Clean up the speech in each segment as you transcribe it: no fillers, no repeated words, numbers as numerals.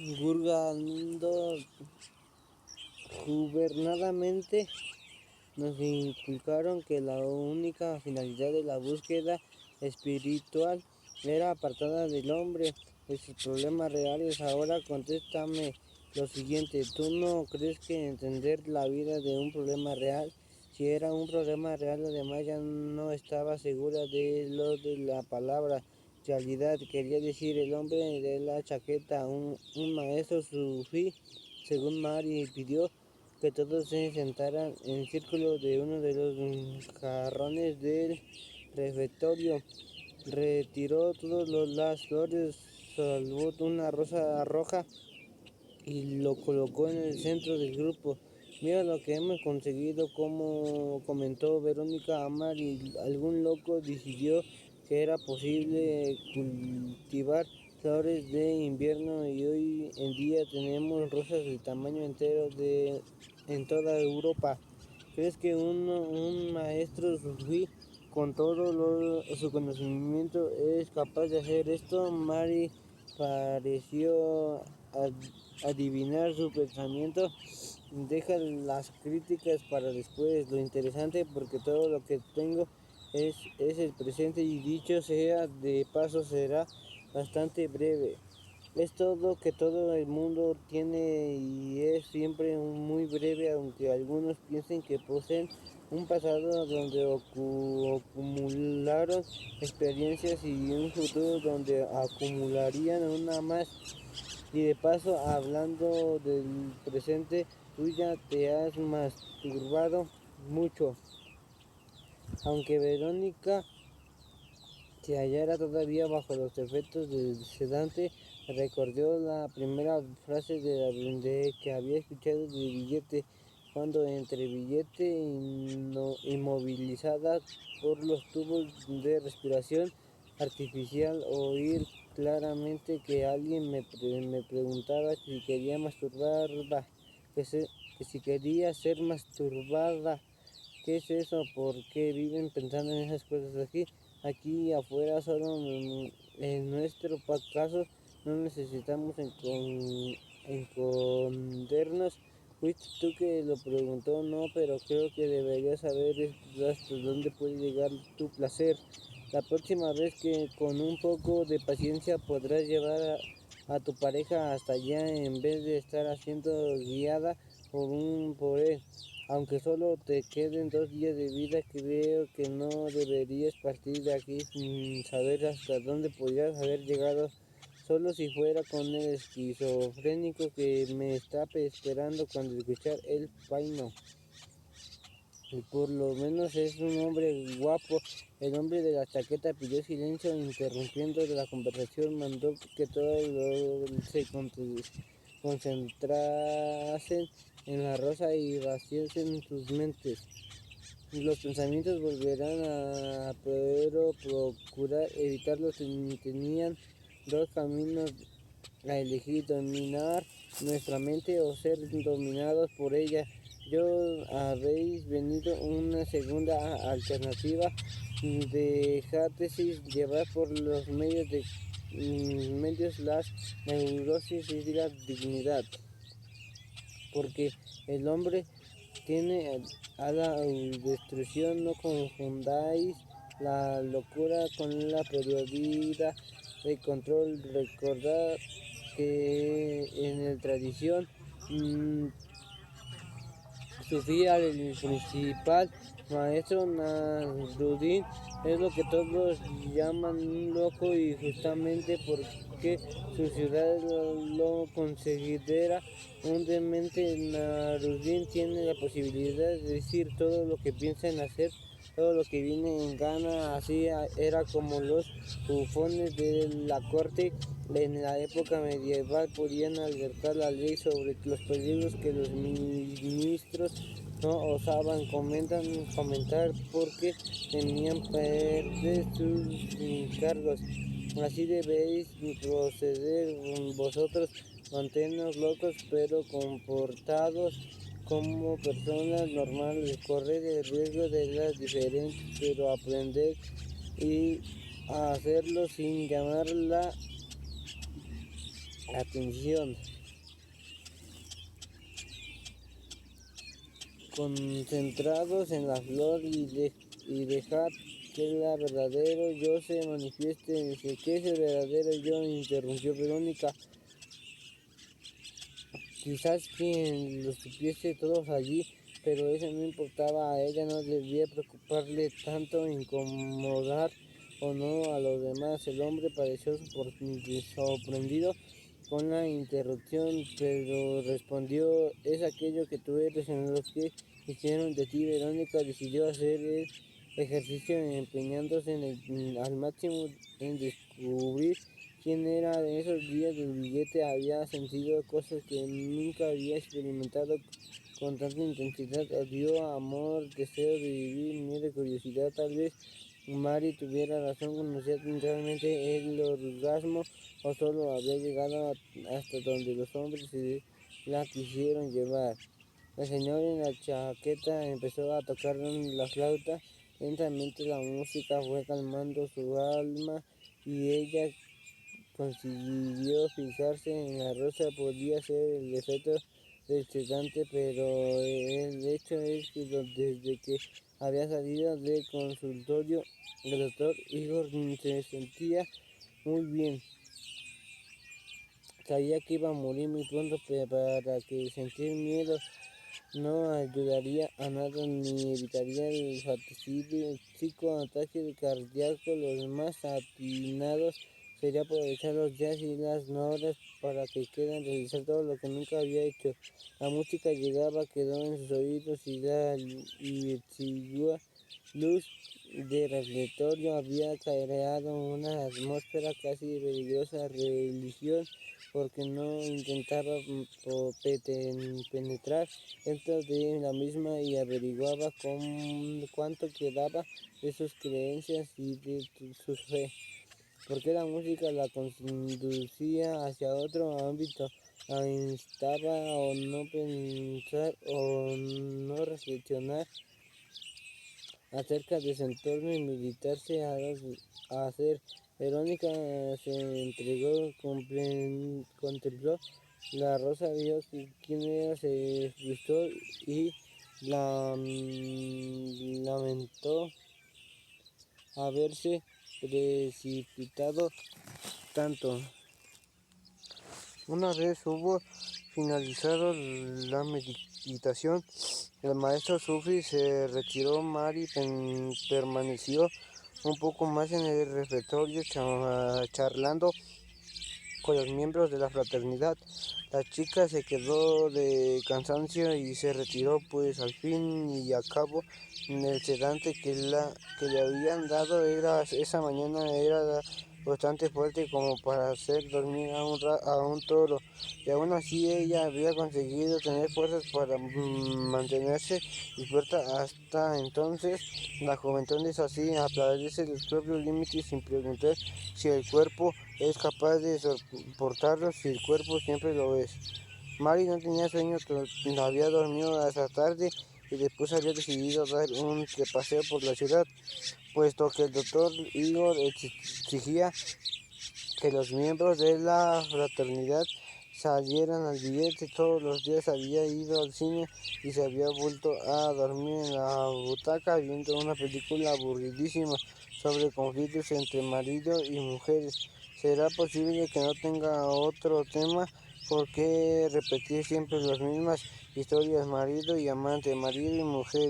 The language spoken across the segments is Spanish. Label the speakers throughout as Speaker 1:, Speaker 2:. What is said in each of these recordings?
Speaker 1: Gurgando gubernadamente nos inculcaron que la única finalidad de la búsqueda espiritual era apartada del hombre de sus problemas reales. Ahora contéstame lo siguiente: ¿tú no crees que entender la vida de un problema real, si era un problema real, además ya no estaba segura de lo de la palabra realidad? Quería decir el hombre de la chaqueta, un maestro sufí, según Mari, pidió que todos se sentaran en círculo de uno de los jarrones del refectorio. Retiró todas las flores, salvó una rosa roja y lo colocó en el centro del grupo. Mira lo que hemos conseguido, como comentó Verónica Amar, y algún loco decidió que era posible cultivar flores de invierno y hoy en día tenemos rosas del tamaño entero en toda Europa. ¿Crees que un maestro sufí con todo su conocimiento es capaz de hacer esto? Mari pareció adivinar su pensamiento. Deja las críticas para después. Lo interesante, porque todo lo que tengo es el presente, y dicho sea de paso será bastante breve. Es todo que todo el mundo tiene y es siempre muy breve, aunque algunos piensen que poseen un pasado donde acumularon experiencias y un futuro donde acumularían una más. Y de paso, hablando del presente, tú ya te has masturbado mucho. Aunque Verónica se hallara todavía bajo los efectos del sedante, recordó la primera frase de que había escuchado de Billete, cuando entre Billete inmovilizada por los tubos de respiración artificial, oír claramente que alguien me preguntaba si quería masturbarla, que si quería ser masturbada. ¿Qué es eso? ¿Por qué viven pensando en esas cosas aquí? Aquí afuera, solo en nuestro caso, no necesitamos escondernos. Fuiste tú que lo preguntó, no, pero creo que deberías saber hasta dónde puede llegar tu placer. La próxima vez, que con un poco de paciencia podrás llevar a tu pareja hasta allá, en vez de estar siendo guiada por él. Aunque solo te queden 2 días de vida, creo que no deberías partir de aquí sin saber hasta dónde podrías haber llegado, solo si fuera con el esquizofrénico que me está esperando cuando escuchar el paino. Y por lo menos es un hombre guapo. El hombre de la chaqueta pidió silencio, interrumpiendo la conversación. Mandó que todos se concentrasen en la rosa y vaciasen sus mentes. Los pensamientos volverán a, pero procurar evitarlos. Tenían dos caminos a elegir: dominar nuestra mente o ser dominados por ella. Yo habéis venido una segunda alternativa: dejateis llevar por los medios, las neurosis y la dignidad, porque el hombre tiene a la destrucción. No confundáis la locura con la prioridad de control. Recordad que en la tradición sufía el principal maestro Nasruddin, es lo que todos llaman un loco, y justamente porque su ciudad lo considera un demente. Nasruddin tiene la posibilidad de decir todo lo que piensa en hacer, todo lo que viene en gana. Así era como los bufones de la corte en la época medieval podían alertar la ley sobre los peligros que los ministros no osaban comentar porque temían perder sus cargos. Así debéis proceder vosotros: manteneos locos pero comportados como personas normales, correr el riesgo de las diferentes, pero aprender y a hacerlo sin llamarla Atención, concentrados en la flor y dejad que el verdadero yo se manifieste. Dice, ¿qué es el verdadero yo?, interrumpió Verónica. Quizás quien lo supiese todos allí, pero eso no importaba. A ella no debía preocuparle tanto incomodar o no a los demás. El hombre pareció sorprendido con la interrupción, pero respondió, es aquello que tú eres, en lo que hicieron de ti. Verónica decidió hacer el ejercicio empeñándose al máximo en descubrir quién era. En esos días del billete había sentido cosas que nunca había experimentado con tanta intensidad: odio, amor, deseo de vivir, miedo, curiosidad. Tal vez Mari tuviera razón, conocía realmente el orgasmo, o solo había llegado hasta donde los hombres se la quisieron llevar. El señor en la chaqueta empezó a tocar la flauta. Lentamente la música fue calmando su alma y ella consiguió fijarse en la rosa. Podía ser el efecto del sedante, pero el hecho es que desde que había salido del consultorio, el doctor Igor se sentía muy bien. Sabía que iba a morir muy pronto, pero para que sentir miedo no ayudaría a nada ni evitaría el fatídico ataque cardíaco. Los más atinados sería aprovechar los días y las horas para que queden realizar todo lo que nunca había hecho. La música llegaba, quedó en sus oídos, y la exigua luz de reflectorio había creado una atmósfera casi religiosa. Religión, porque no intentaba penetrar dentro de la misma y averiguaba cuánto quedaba de sus creencias y de su fe, porque la música la conducía hacia otro ámbito, la instaba a no pensar o no reflexionar acerca de su entorno y militarse a hacer. Verónica se entregó, contempló la rosa, vio quién era, se frustró y lamentó haberse precipitado tanto. Una vez hubo finalizado la meditación, el maestro Sufi se retiró. Mari permaneció un poco más en el refectorio charlando con los miembros de la fraternidad. La chica se quedó de cansancio y se retiró, pues al fin y al cabo el sedante que le habían dado esa mañana era bastante fuerte como para hacer dormir a un toro, y aún así ella había conseguido tener fuerzas para mantenerse despierta. Hasta entonces la juventud es así, establece los propios límites sin preguntar si el cuerpo es capaz de soportarlo, si el cuerpo siempre lo es. Mari no tenía sueño, había dormido hasta tarde y después había decidido dar un paseo por la ciudad, puesto que el doctor Igor exigía que los miembros de la fraternidad salieran al billete. Todos los días había ido al cine y se había vuelto a dormir en la butaca viendo una película aburridísima sobre conflictos entre marido y mujeres. ¿Será posible que no tenga otro tema? ¿Por qué repetir siempre las mismas historias? Marido y amante, marido y mujer,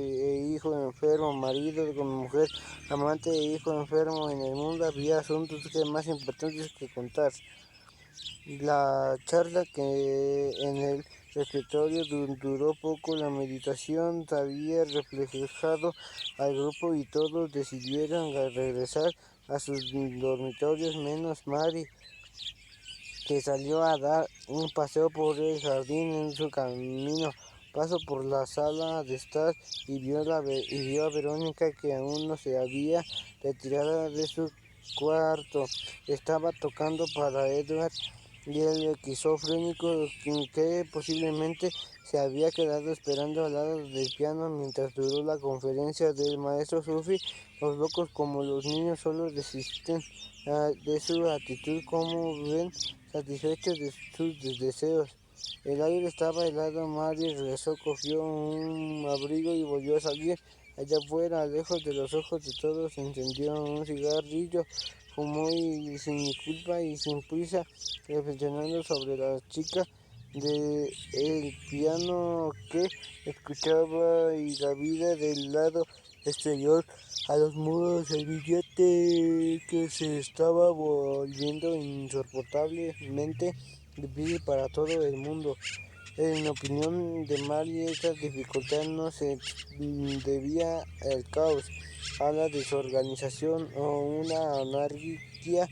Speaker 1: hijo enfermo, marido con mujer, amante e hijo enfermo. En el mundo había asuntos más importantes que contar. La charla que en el refectorio duró poco. La meditación había reflejado al grupo y todos decidieron regresar a sus dormitorios, menos Mari, que salió a dar un paseo por el jardín. En su camino pasó por la sala de estar y vio a Verónica, que aún no se había retirado de su cuarto. Estaba tocando para Edward, y el esquizofrénico, que posiblemente se había quedado esperando al lado del piano mientras duró la conferencia del maestro Sufi. Los locos, como los niños, solo desisten de su actitud. Como ven, satisfecho de sus deseos. El aire estaba helado, Mary regresó, cogió un abrigo y volvió a salir. Allá afuera, lejos de los ojos de todos, encendió un cigarrillo, fumó y sin culpa y sin prisa, reflexionando sobre la chica del piano que escuchaba y la vida del lado exterior a los muros, el billete que se estaba volviendo insoportablemente difícil para todo el mundo. En opinión de Mary, esta dificultad no se debía al caos, a la desorganización o una anarquía,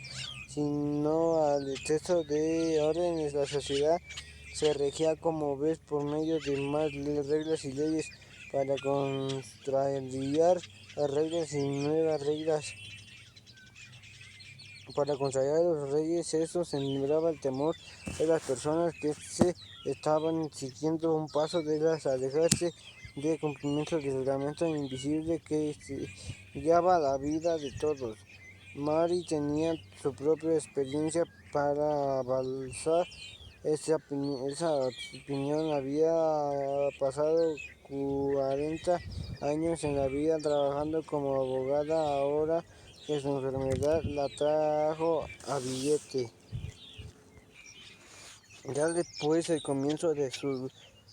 Speaker 1: sino al exceso de órdenes. La sociedad se regía, como ves, por medio de más reglas y leyes para contrariar las reglas y nuevas reglas. Para consagrar a los reyes, eso sembraba el temor de las personas que se estaban siguiendo un paso de las alejarse de cumplimiento del reglamento invisible que sellaba la vida de todos. Mary tenía su propia experiencia para avanzar esa opinión. Había pasado 40 años en la vida trabajando como abogada, ahora que su enfermedad la trajo a billete. Ya después del comienzo de su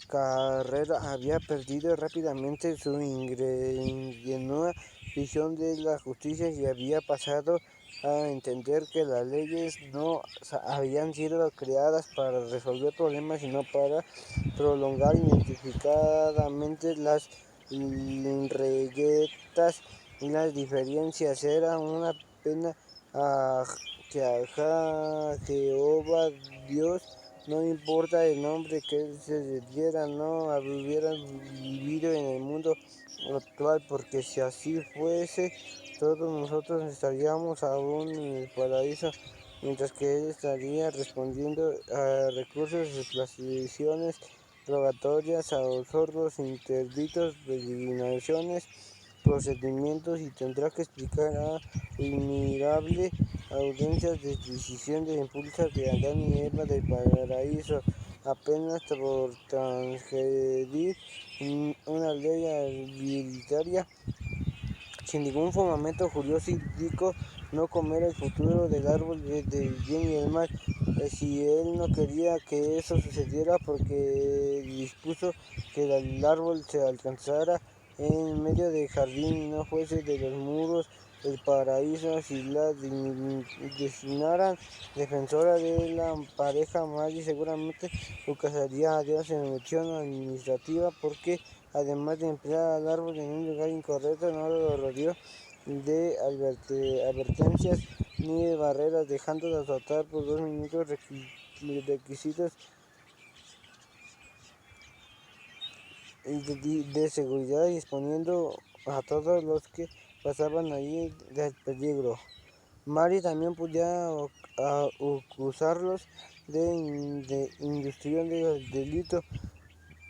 Speaker 1: carrera había perdido rápidamente su ingenua visión de la justicia y había pasado a entender que las leyes no habían sido creadas para resolver problemas, sino para prolongar identificadamente las reguetas y las diferencias. Era una pena que a Jehová Dios no importa el nombre que él se diera, no hubiera vivido en el mundo actual, porque si así fuese, todos nosotros estaríamos aún en el paraíso, mientras que él estaría respondiendo a recursos, explicaciones rogatorias, a los sordos, interditos, peregrinaciones, procedimientos, y tendrá que explicar a admirable audiencias de decisión de impulsa de Adán y Eva del paraíso, apenas por transgredir una ley arbitraria, sin ningún fundamento jurídico, no comer el fruto del árbol del bien y el mal. Si él no quería que eso sucediera, porque dispuso que el árbol se alcanzara en medio del jardín y no fuese de los muros del paraíso. Si la designaran defensora de la pareja, Mary seguramente ocasionaría a Dios en mención administrativa, porque además de emplear al árbol en un lugar incorrecto, no lo rodeó de advertencias ni de barreras, dejándola tratar por 2 minutos requisitos de seguridad y exponiendo a todos los que pasaban allí del peligro. Mary también podía acusarlos de inducción del delito,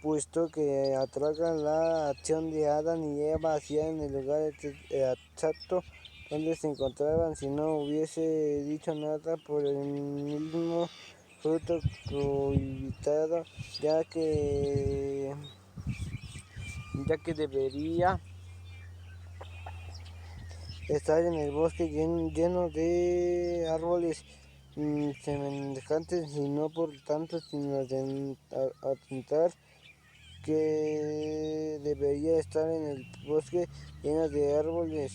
Speaker 1: puesto que atragan la acción de Adán y Eva hacia en el lugar exacto donde se encontraban. Si no hubiese dicho nada por el mismo fruto prohibido, ya que debería estar en el bosque lleno de árboles semejantes, y no por tanto sino atentar que debería estar en el bosque lleno de árboles.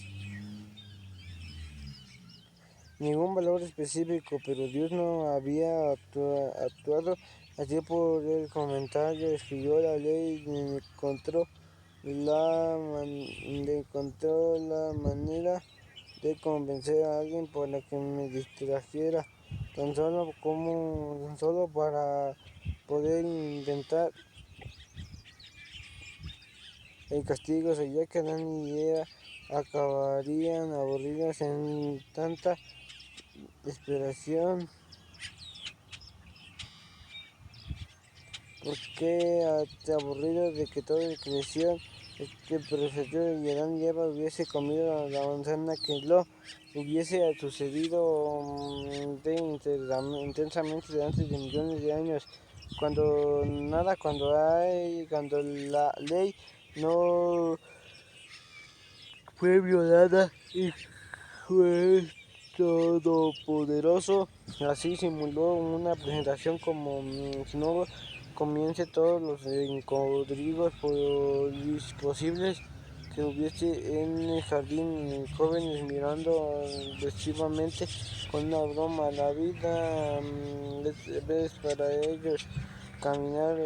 Speaker 1: Ningún valor específico, pero Dios no había actuado así. Por el comentario escribió la ley, encontró la manera de convencer a alguien para que me distrajera, tan solo para poder inventar el castigo. Sabía que Adán y Eva acabarían aburridos en tanta desesperación, porque aburridos de que toda creación Pero si Adán y Eva hubiese comido la manzana, que lo hubiese sucedido intensamente delante de millones de años, cuando la ley no fue violada y fue todopoderoso. Así simuló una presentación como si no comience todos los encodridos posibles que hubiese en el jardín, jóvenes mirando lascivamente con una broma. La vida es para ellos caminar.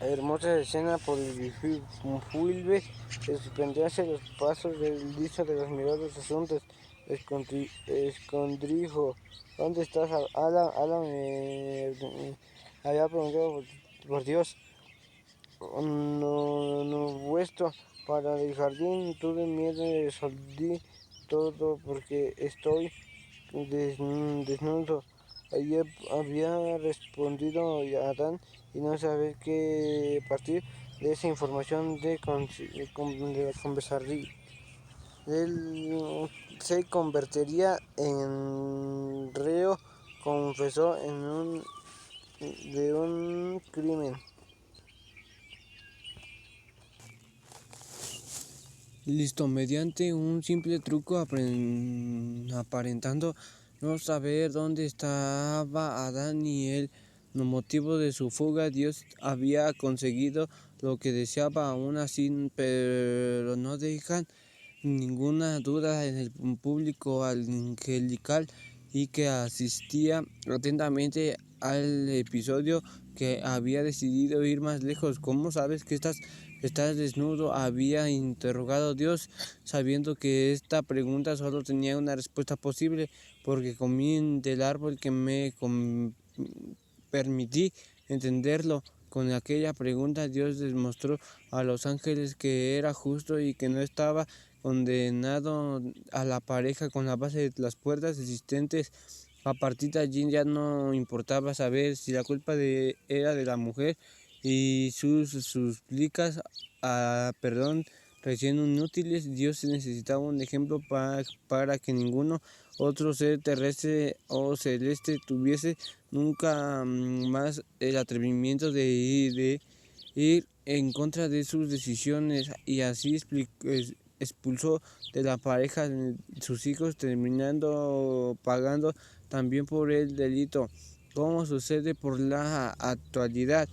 Speaker 1: Hermosa escena por el fulbe, suspenderse los pasos del liso de los mirados asuntos. Escondrijo, ¿dónde estás? Alan había preguntado por Dios. No vuestro para el jardín, tuve miedo y solté todo porque estoy desnudo. Ayer había respondido a Adán y no saber qué partir de esa información de la conversación. Él se convertiría en reo, confesó de un crimen. Listo, mediante un simple truco aparentando no saber dónde estaba Adán y el motivo de su fuga, Dios había conseguido lo que deseaba aún así, pero no dejan ninguna duda en el público angelical y que asistía atentamente al episodio que había decidido ir más lejos. ¿Cómo sabes que estás desnudo? Había interrogado Dios, sabiendo que esta pregunta solo tenía una respuesta posible, porque comí del árbol que me permití entenderlo. Con aquella pregunta Dios demostró a los ángeles que era justo y que no estaba condenado a la pareja con la base de las puertas existentes. A partir de allí ya no importaba saber si la culpa era de la mujer y sus súplicas a perdón recién inútiles. Dios necesitaba un ejemplo para que ninguno otro ser terrestre o celeste tuviese nunca más el atrevimiento de ir en contra de sus decisiones, y así expulsó de la pareja sus hijos, terminando pagando también por el delito, como sucede por la actualidad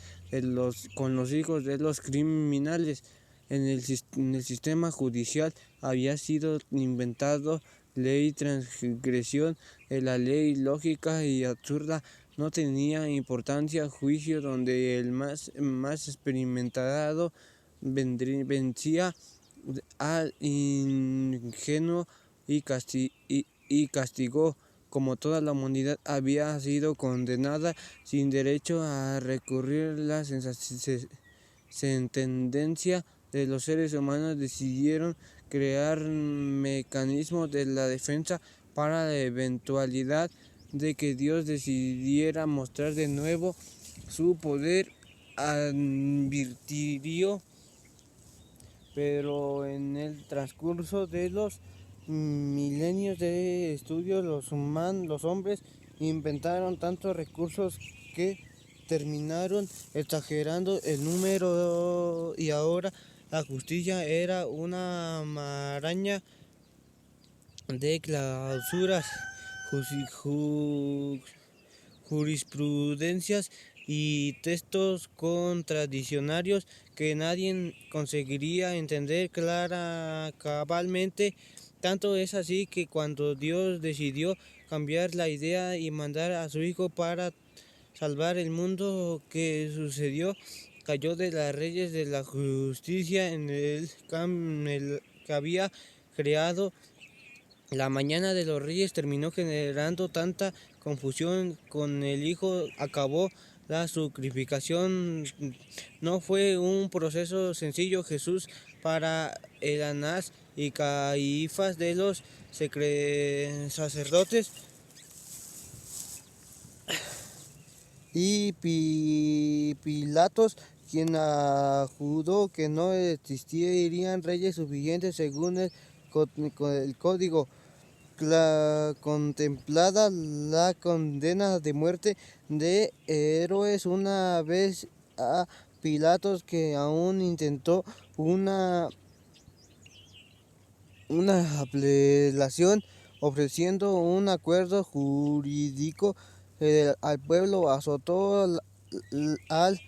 Speaker 1: con los hijos de los criminales. En el sistema judicial había sido inventado ley transgresión de la ley lógica y absurda. No tenía importancia juicio donde el más experimentado vencía al ingenuo y castigó. Como toda la humanidad había sido condenada sin derecho a recurrir, la sentencia de los seres humanos decidieron crear mecanismos de la defensa para la eventualidad de que Dios decidiera mostrar de nuevo su poder. Advirtió, pero en el transcurso de los milenios de estudio, los hombres inventaron tantos recursos que terminaron exagerando el número, y ahora la justicia era una maraña de clausuras, jurisprudencias y textos contradictorios que nadie conseguiría entender cabalmente. Tanto es así que cuando Dios decidió cambiar la idea y mandar a su Hijo para salvar el mundo, que sucedió, cayó de las reyes de la justicia en el que había creado. La mañana de los Reyes terminó generando tanta confusión con el Hijo. Acabó la sacrificación. No fue un proceso sencillo. Jesús, para el Anás y Caifás de los sacerdotes y Pilatos, quien ajudó que no existirían reyes suficientes según el código. Contemplada la condena de muerte de Herodes una vez a Pilatos, que aún intentó una apelación ofreciendo un acuerdo jurídico al pueblo, azotó al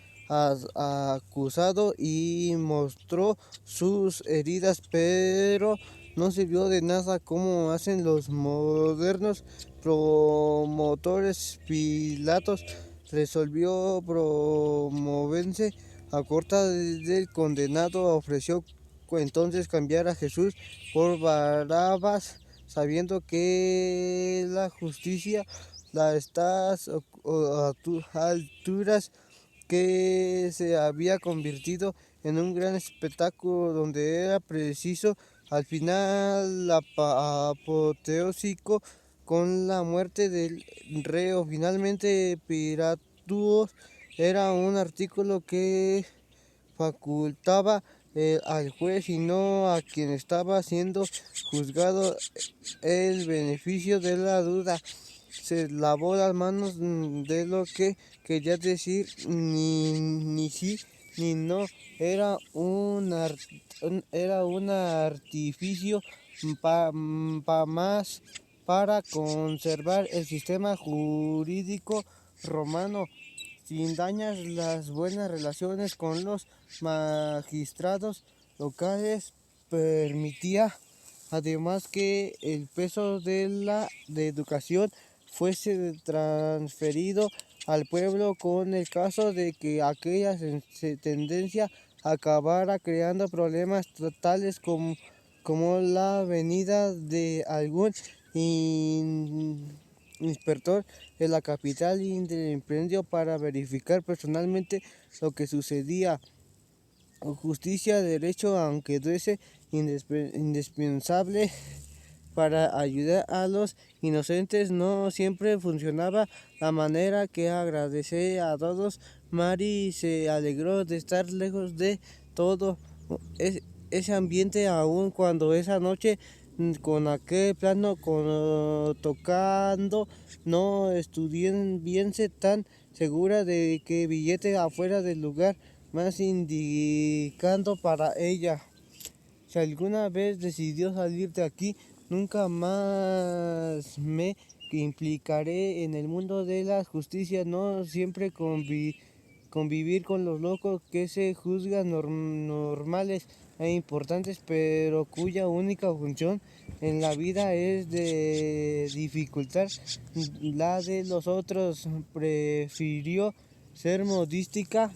Speaker 1: acusado y mostró sus heridas, pero no sirvió de nada como hacen los modernos promotores. Pilatos resolvió promoverse a corta del condenado, ofreció entonces cambiar a Jesús por Barrabás, sabiendo que la justicia a estas alturas que se había convertido en un gran espectáculo donde era preciso al final apoteósico con la muerte del reo. Finalmente, Pilatus era un artículo que facultaba al juez y no a quien estaba siendo juzgado el beneficio de la duda. Se lavó las manos de lo que quería decir, ni sí ni no. Era un artificio más para conservar el sistema jurídico romano, sin dañar las buenas relaciones con los magistrados locales. Permitía además que el peso de la educación fuese transferido al pueblo, con el caso de que aquella tendencia acabara creando problemas tales como la venida de algún inspector de la capital y del imperio para verificar personalmente lo que sucedía. Justicia, derecho, aunque fuese indispensable para ayudar a los inocentes, no siempre funcionaba la manera que agradece a todos. Mary se alegró de estar lejos de todo ese ambiente, aun cuando esa noche con aquel plano tocando, no estuviese tan segura de que billete afuera del lugar más indicando para ella. Si alguna vez decidió salir de aquí, nunca más me implicaré en el mundo de la justicia. No siempre convivir con los locos que se juzgan normales e importantes, pero cuya única función en la vida es de dificultar la de los otros. Prefirió ser modística,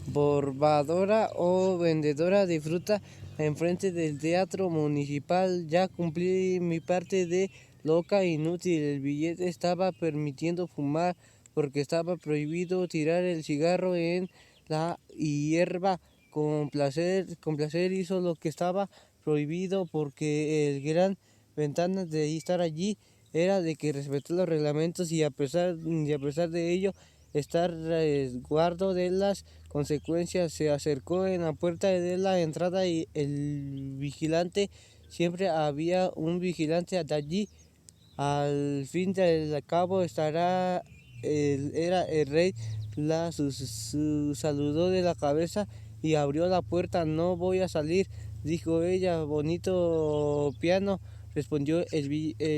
Speaker 1: bordadora o vendedora de fruta enfrente del teatro municipal. Ya cumplí mi parte de loca inútil. El billete estaba permitiendo fumar porque estaba prohibido tirar el cigarro en la hierba. Con placer hizo lo que estaba prohibido, porque el gran ventaja de estar allí era de que respetó los reglamentos y a pesar de ello estar resguardo de las consecuencias. Se acercó en la puerta de la entrada y el vigilante, siempre había un vigilante de allí. Al fin del cabo era el rey. Saludó de la cabeza y abrió la puerta. No voy a salir, dijo ella. Bonito piano, respondió el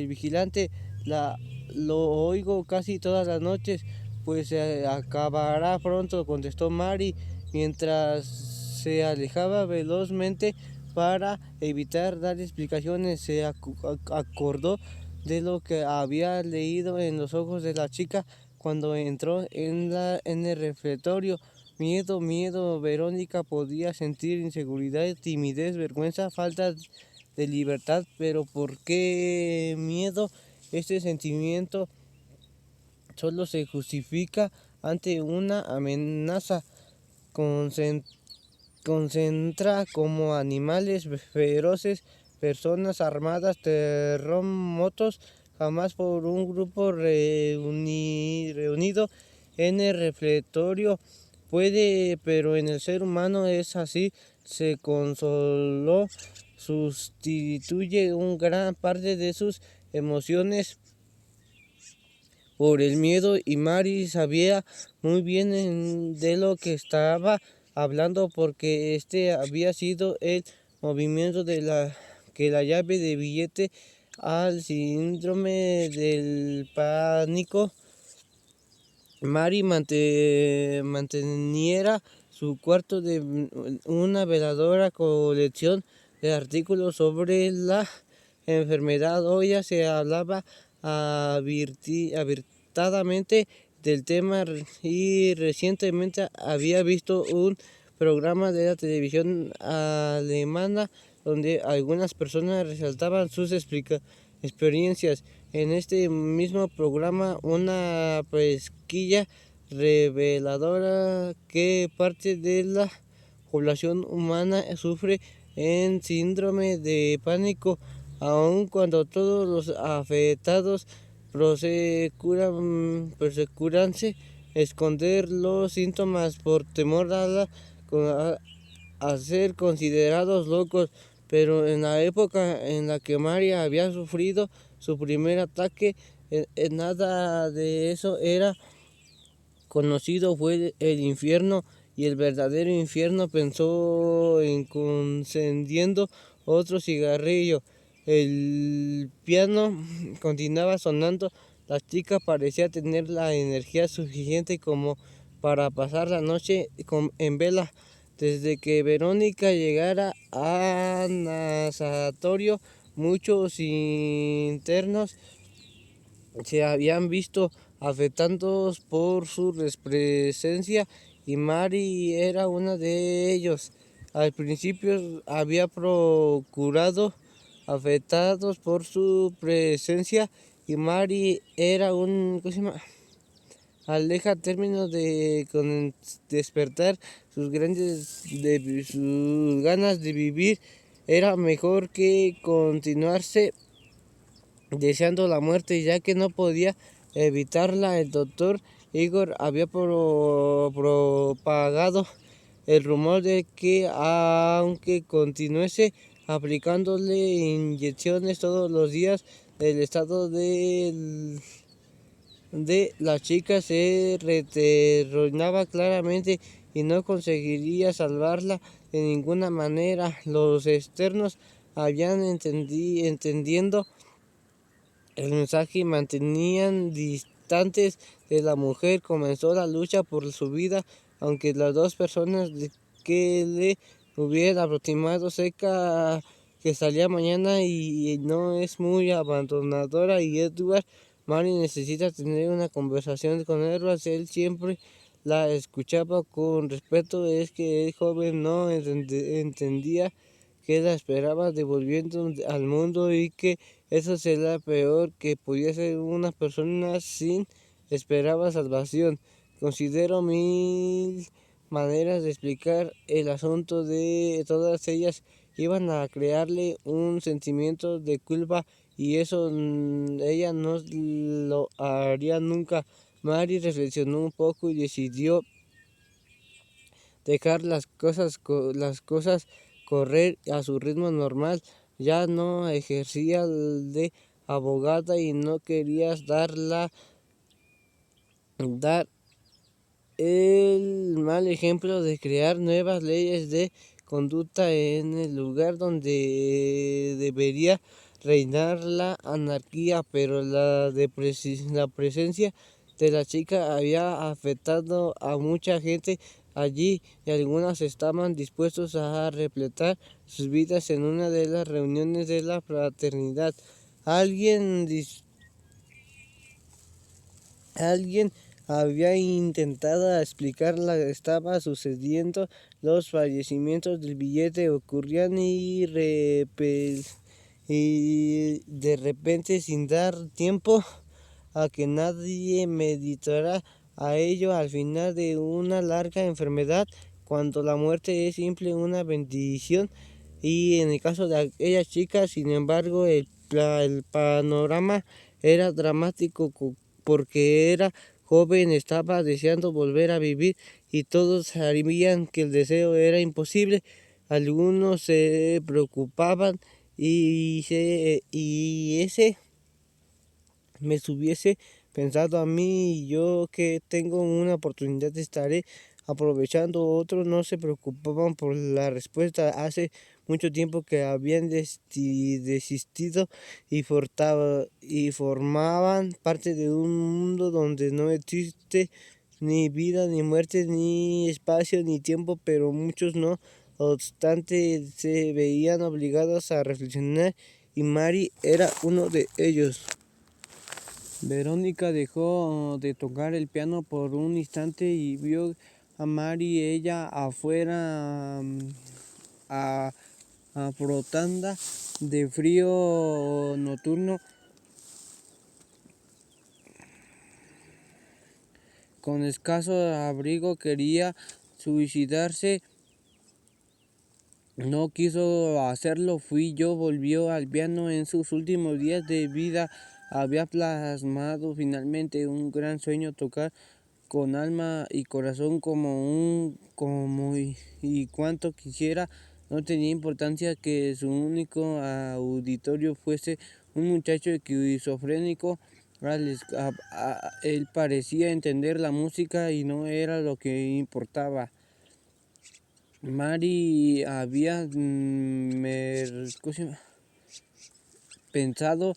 Speaker 1: vigilante. Lo oigo casi todas las noches. Pues se acabará pronto, contestó Mary, mientras se alejaba velozmente. Para evitar dar explicaciones, se acordó de lo que había leído en los ojos de la chica cuando entró en el refectorio. Miedo. Verónica podía sentir inseguridad, timidez, vergüenza, falta de libertad. Pero ¿por qué miedo? Este sentimiento solo se justifica ante una amenaza. Concentra como animales feroces, personas armadas, terremotos, jamás por un grupo reunido en el refectorio. puede, pero en el ser humano es así. Se consoló, sustituye un gran parte de sus emociones por el miedo, y Mary sabía muy bien de lo que estaba hablando, porque este había sido el movimiento de la llave de billete al síndrome del pánico. Mary manteniera su cuarto de una veladora colección de artículos sobre la enfermedad. Hoy ya se hablaba abiertamente del tema, y recientemente había visto un programa de la televisión alemana donde algunas personas resaltaban sus experiencias. En este mismo programa, una pesquisa reveladora que parte de la población humana sufre en síndrome de pánico, aun cuando todos los afectados procuranse esconder los síntomas por temor a ser considerados locos. Pero en la época en la que María había sufrido su primer ataque, nada de eso era conocido. Fue el infierno, y el verdadero infierno. Pensó encendiendo otro cigarrillo. El piano continuaba sonando. La chica parecía tener la energía suficiente como para pasar la noche en vela. Desde que Verónica llegara a nasatorio, muchos internos se habían visto afectados por su presencia, y Mary era una de ellos. Al principio había procurado afectados por su presencia, y Mary era un, ¿cómo se llama? Aleja términos de con despertar sus ganas de vivir. Era mejor que continuarse deseando la muerte, ya que no podía evitarla. El doctor Igor había propagado el rumor de que, aunque continuase aplicándole inyecciones todos los días, el estado de la chica se deterioraba claramente y no conseguiría salvarla de ninguna manera. Los externos habían entendiendo el mensaje y mantenían distantes de la mujer. Comenzó la lucha por su vida, aunque las dos personas que le hubieran aproximado cerca que salía mañana y no es muy abandonadora. Y Edward, Mary necesita tener una conversación con Edward. Él siempre la escuchaba con respeto. Es que el joven no entendía que la esperaba devolviendo al mundo, y que eso sería peor que podía ser una persona sin esperaba salvación. Considero mil maneras de explicar el asunto. De todas ellas iban a crearle un sentimiento de culpa, y eso ella no lo haría nunca. Mary reflexionó un poco y decidió dejar las cosas correr a su ritmo normal. Ya no ejercía de abogada y no quería dar el mal ejemplo de crear nuevas leyes de conducta en el lugar donde debería reinar la anarquía. Pero la presencia de la chica había afectado a mucha gente allí, y algunas estaban dispuestos a repletar sus vidas. En una de las reuniones de la fraternidad, alguien alguien había intentado explicar lo que estaba sucediendo. Los fallecimientos del billete ocurrían y de repente, sin dar tiempo a que nadie meditara a ello, al final de una larga enfermedad, cuando la muerte es simple una bendición. Y en el caso de aquella chica, sin embargo, el panorama era dramático, porque era joven estaba deseando volver a vivir y todos sabían que el deseo era imposible. Algunos se preocupaban y ese me hubiese pensado a mí y yo que tengo una oportunidad estaré aprovechando. Otros no se preocupaban por la respuesta. Hace mucho tiempo que habían desistido y formaban parte de un mundo donde no existe ni vida, ni muerte, ni espacio, ni tiempo, pero muchos no obstante se veían obligados a reflexionar y Mary era uno de ellos. Verónica dejó de tocar el piano por un instante y vio a Mary ella afuera a, frotanda de frío nocturno con escaso abrigo. Quería suicidarse. No quiso hacerlo, volvió al piano en sus últimos días de vida. Había plasmado finalmente un gran sueño, tocar con alma y corazón y cuanto quisiera. No tenía importancia que su único auditorio fuese un muchacho esquizofrénico. Él parecía entender la música y no era lo que importaba. Mary había pensado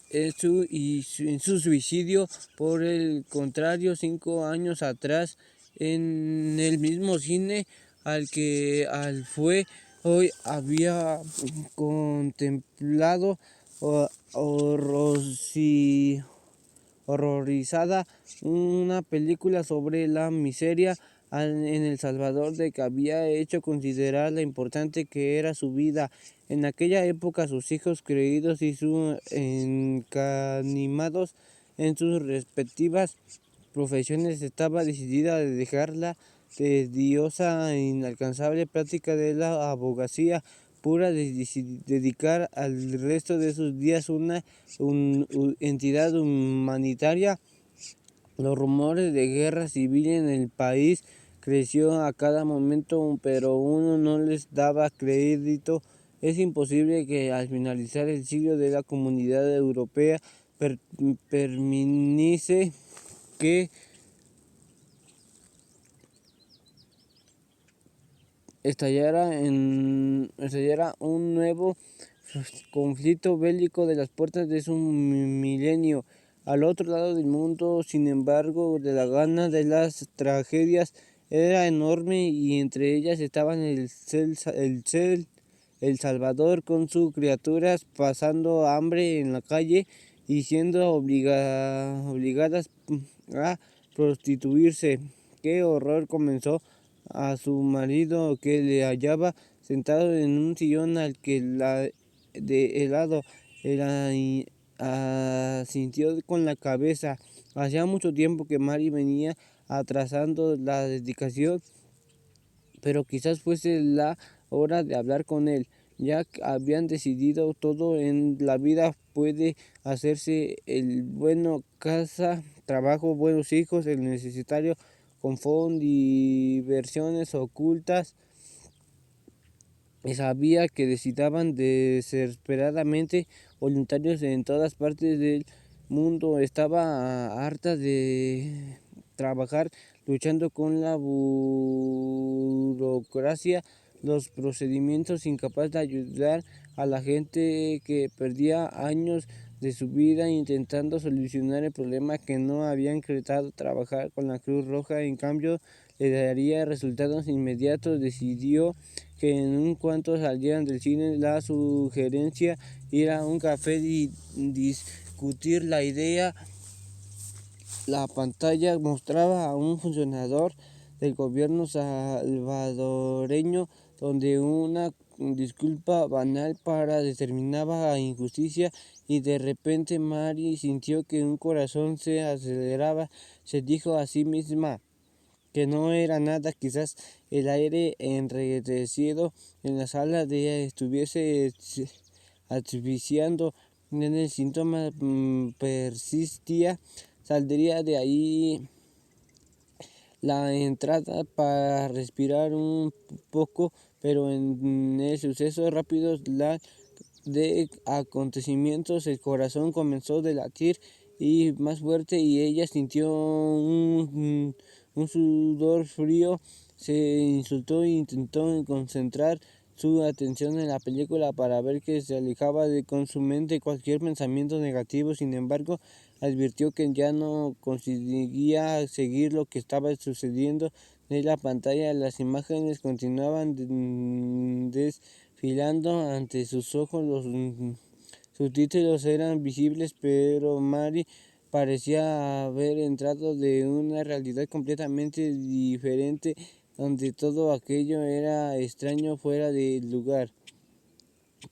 Speaker 1: en su suicidio. Por el contrario, 5 años atrás, en el mismo cine al fue hoy, había contemplado horrorizada una película sobre la miseria en El Salvador, de que había hecho considerar la importante que era su vida. En aquella época sus hijos creídos y sus encanimados en sus respectivas profesiones estaba decidida a dejar la tediosa e inalcanzable práctica de la abogacía pura, de dedicar al resto de sus días una entidad humanitaria. Los rumores de guerra civil en el país creció a cada momento, pero uno no les daba crédito. Es imposible que al finalizar el siglo de la Comunidad Europea permitiese que estallara un nuevo conflicto bélico de las puertas de su milenio. Al otro lado del mundo, sin embargo, de la gana de las tragedias era enorme y entre ellas estaban el Salvador con sus criaturas pasando hambre en la calle y siendo obligadas a prostituirse. ¡Qué horror! Comenzó a su marido, que le hallaba sentado en un sillón al que la de helado. Él asintió con la cabeza. Hacía mucho tiempo que Mary venía atrasando la dedicación, pero quizás fuese la hora de hablar con él. Ya habían decidido todo en la vida puede hacerse: el bueno, casa, trabajo, buenos hijos, el necesario confort, diversiones ocultas. Sabía que necesitaban desesperadamente voluntarios en todas partes del mundo. Estaba harta de trabajar luchando con la burocracia, los procedimientos, incapaz de ayudar a la gente que perdía años de su vida intentando solucionar el problema que no habían creado. Trabajar con la Cruz Roja, en cambio, le daría resultados inmediatos. Decidió que en cuanto salieran del cine, la sugerencia ir a un café y discutir la idea. La pantalla mostraba a un funcionario del gobierno salvadoreño donde una disculpa banal para determinada injusticia, y de repente Mary sintió que un corazón se aceleraba. Se dijo a sí misma que no era nada, quizás el aire enredecido en la sala de ella estuviese asfixiando. En el síntoma persistía. saldría de ahí la entrada para respirar un poco, pero en el suceso rápido de acontecimientos el corazón comenzó a latir y más fuerte y ella sintió un sudor frío. Se insultó e intentó concentrar su atención en la película para ver que se alejaba con su mente cualquier pensamiento negativo. Sin embargo, advirtió que ya no conseguía seguir lo que estaba sucediendo en la pantalla. Las imágenes continuaban desfilando ante sus ojos. Los subtítulos eran visibles, pero Mary parecía haber entrado de una realidad completamente diferente, donde todo aquello era extraño, fuera de lugar,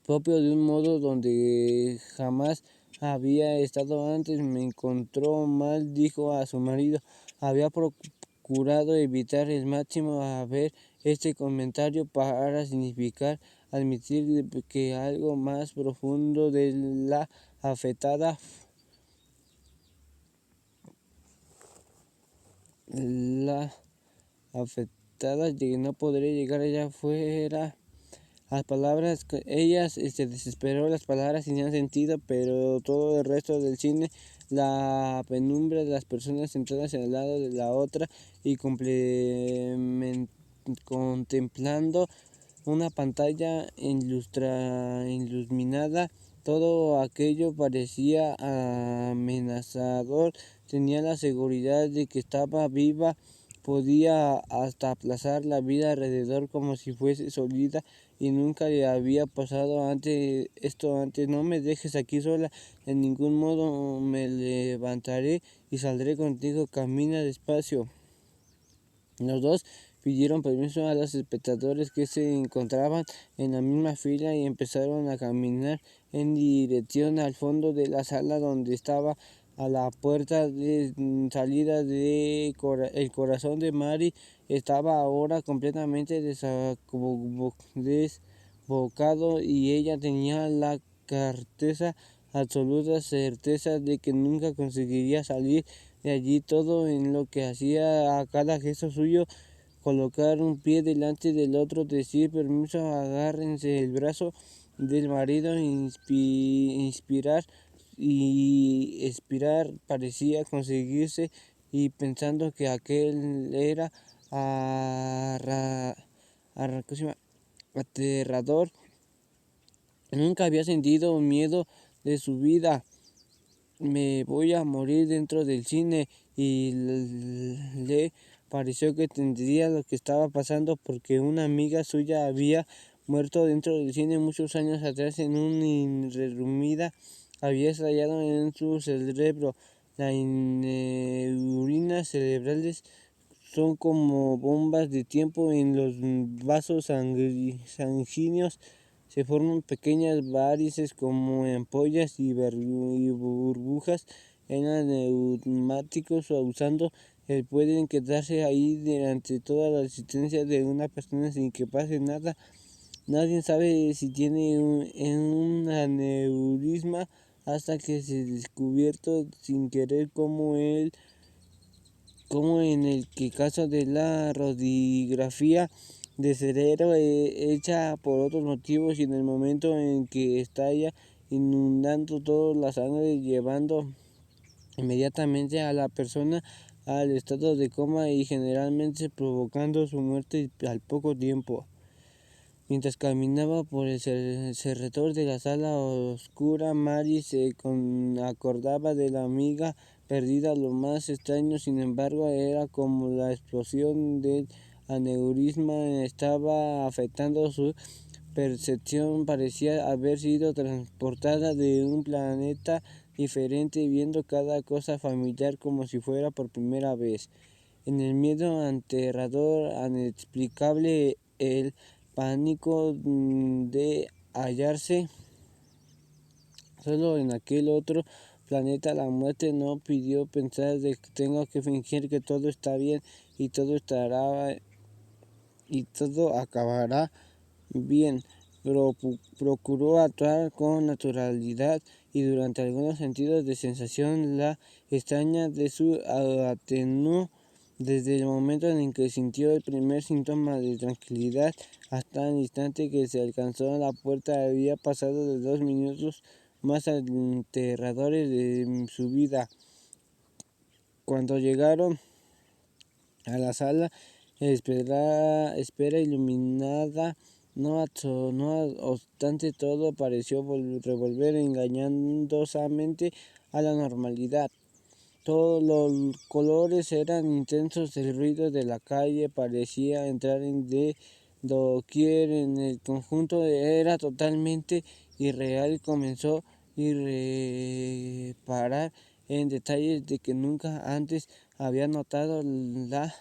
Speaker 1: propio de un modo donde jamás había estado antes. Me encontró mal, dijo a su marido. Había procurado evitar el máximo a ver este comentario para significar admitir que algo más profundo de la afectada la afectada que no podría llegar allá fuera. Las palabras, ella se desesperó, las palabras tenían sentido, pero todo el resto del cine, la penumbra de las personas sentadas en el lado de la otra y contemplando una pantalla iluminada, todo aquello parecía amenazador. Tenía la seguridad de que estaba viva, podía hasta aplazar la vida alrededor como si fuese sólida y nunca le había pasado esto antes. No me dejes aquí sola, en ningún modo. Me levantaré y saldré contigo, camina despacio. Los dos pidieron permiso a los espectadores que se encontraban en la misma fila y empezaron a caminar en dirección al fondo de la sala, donde estaba a la puerta de salida. El corazón de Mary estaba ahora completamente desbocado y ella tenía la absoluta certeza de que nunca conseguiría salir de allí. Todo en lo que hacía a cada gesto suyo, colocar un pie delante del otro, decir permiso, agárrense el brazo del marido, inspirar y expirar, parecía conseguirse, y pensando que aquel era aterrador. Nunca había sentido miedo de su vida. Me voy a morir dentro del cine, y le pareció que entendería lo que estaba pasando, porque una amiga suya había muerto dentro del cine muchos años atrás en una irrumida había estallado en su cerebro. Las neurinas cerebrales son como bombas de tiempo en los vasos sanguíneos. Se forman pequeñas varices como ampollas y burbujas en los neumáticos usando pueden quedarse ahí durante toda la existencia de una persona sin que pase nada. Nadie sabe si tiene un aneurisma hasta que se descubierto sin querer, como en el caso de la radiografía de cerebro hecha por otros motivos, y en el momento en que estalla, inundando toda la sangre, llevando inmediatamente a la persona al estado de coma y generalmente provocando su muerte al poco tiempo. Mientras caminaba por el cerredor de la sala oscura, Mary se acordaba de la amiga perdida. Lo más extraño, sin embargo, era como la explosión del aneurisma estaba afectando su percepción. Parecía haber sido transportada de un planeta diferente, viendo cada cosa familiar como si fuera por primera vez. En el miedo aterrador, inexplicable, el pánico de hallarse solo en aquel otro planeta, la muerte no pidió pensar de que tengo que fingir que todo está bien y todo acabará bien. procuró actuar con naturalidad y durante algunos sentidos de sensación la extraña de su atenuó. Desde el momento en que sintió el primer síntoma de tranquilidad hasta el instante que se alcanzó la puerta había pasado de 2 minutos más aterradores de su vida. Cuando llegaron a la sala espera iluminada, no obstante todo pareció revolver engañosamente a la normalidad. Todos los colores eran intensos, el ruido de la calle parecía entrar de doquier en el conjunto, era totalmente irreal y comenzó a reparar en detalles de que nunca antes había notado: la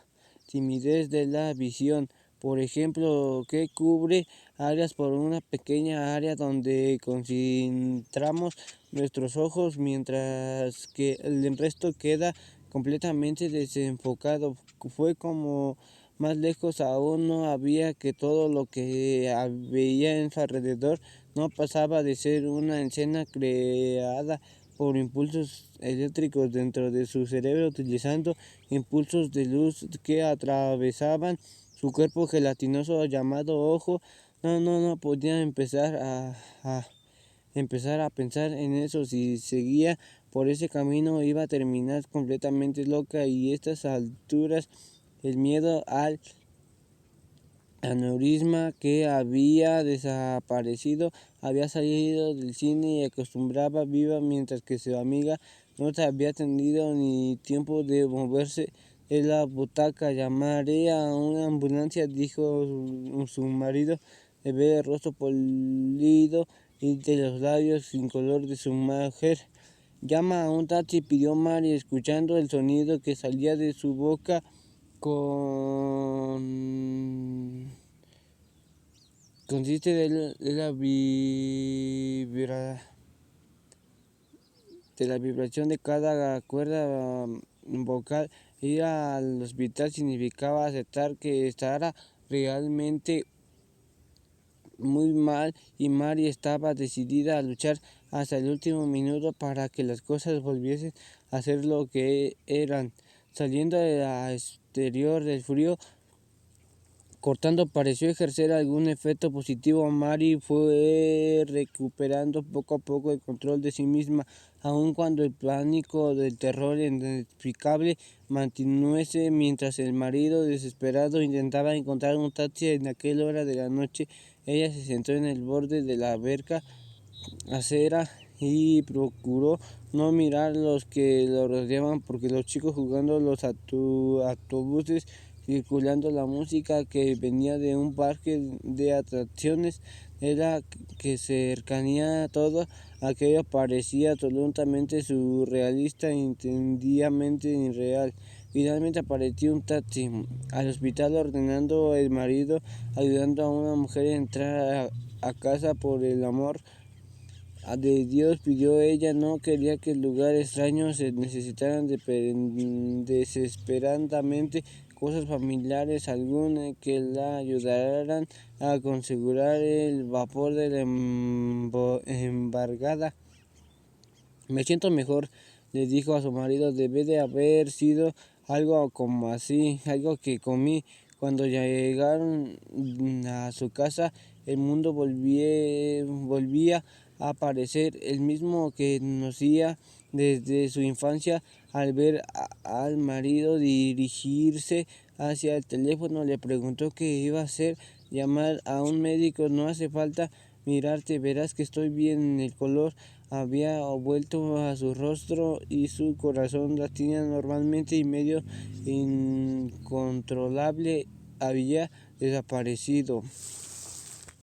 Speaker 1: timidez de la visión, por ejemplo, que cubre áreas por una pequeña área donde concentramos nuestros ojos, mientras que el resto queda completamente desenfocado. Fue como más lejos aún, no había que todo lo que veía en su alrededor no pasaba de ser una escena creada por impulsos eléctricos dentro de su cerebro, utilizando impulsos de luz que atravesaban su cuerpo gelatinoso llamado ojo. No podía empezar a pensar en eso. Si seguía por ese camino iba a terminar completamente loca, y a estas alturas el miedo al aneurisma que había desaparecido, había salido del cine y acostumbraba viva, mientras que su amiga no se había tenido ni tiempo de moverse de la butaca. Llamaré a una ambulancia, dijo su marido, de ver el rostro polido y de los labios sin color de su mujer. Llama a un taxi, pidió Mary, escuchando el sonido que salía de su boca consiste de la vibración de cada cuerda vocal. Ir al hospital significaba aceptar que estaba realmente muy mal, y Mary estaba decidida a luchar hasta el último minuto para que las cosas volviesen a ser lo que eran. Saliendo de la exterior del frío cortando pareció ejercer algún efecto positivo. Mary fue recuperando poco a poco el control de sí misma, aun cuando el pánico del terror inexplicable mantuviese, mientras el marido desesperado intentaba encontrar un taxi en aquella hora de la noche. Ella se sentó en el borde de la verja acera y procuró no mirar los que lo rodeaban, porque los chicos jugando, los autobuses circulando, la música que venía de un parque de atracciones, era que cercanía, todo aquello parecía absolutamente surrealista e intensamente irreal. Finalmente apareció un taxi al hospital, ordenando el marido, ayudando a una mujer a entrar a casa. Por el amor de Dios, pidió ella, no quería que el lugar extraño se necesitaran desesperadamente cosas familiares algunas que la ayudaran a configurar el vapor de la embargada. Me siento mejor, le dijo a su marido, debe de haber sido algo como así, algo que comí. Cuando llegaron a su casa, el mundo volvía a parecer el mismo que conocía desde su infancia. Al ver al marido dirigirse hacia el teléfono, le preguntó qué iba a hacer. Llamar a un médico, no hace falta mirarte, verás que estoy bien. El color había vuelto a su rostro y su corazón latía normalmente, y medio incontrolable había desaparecido.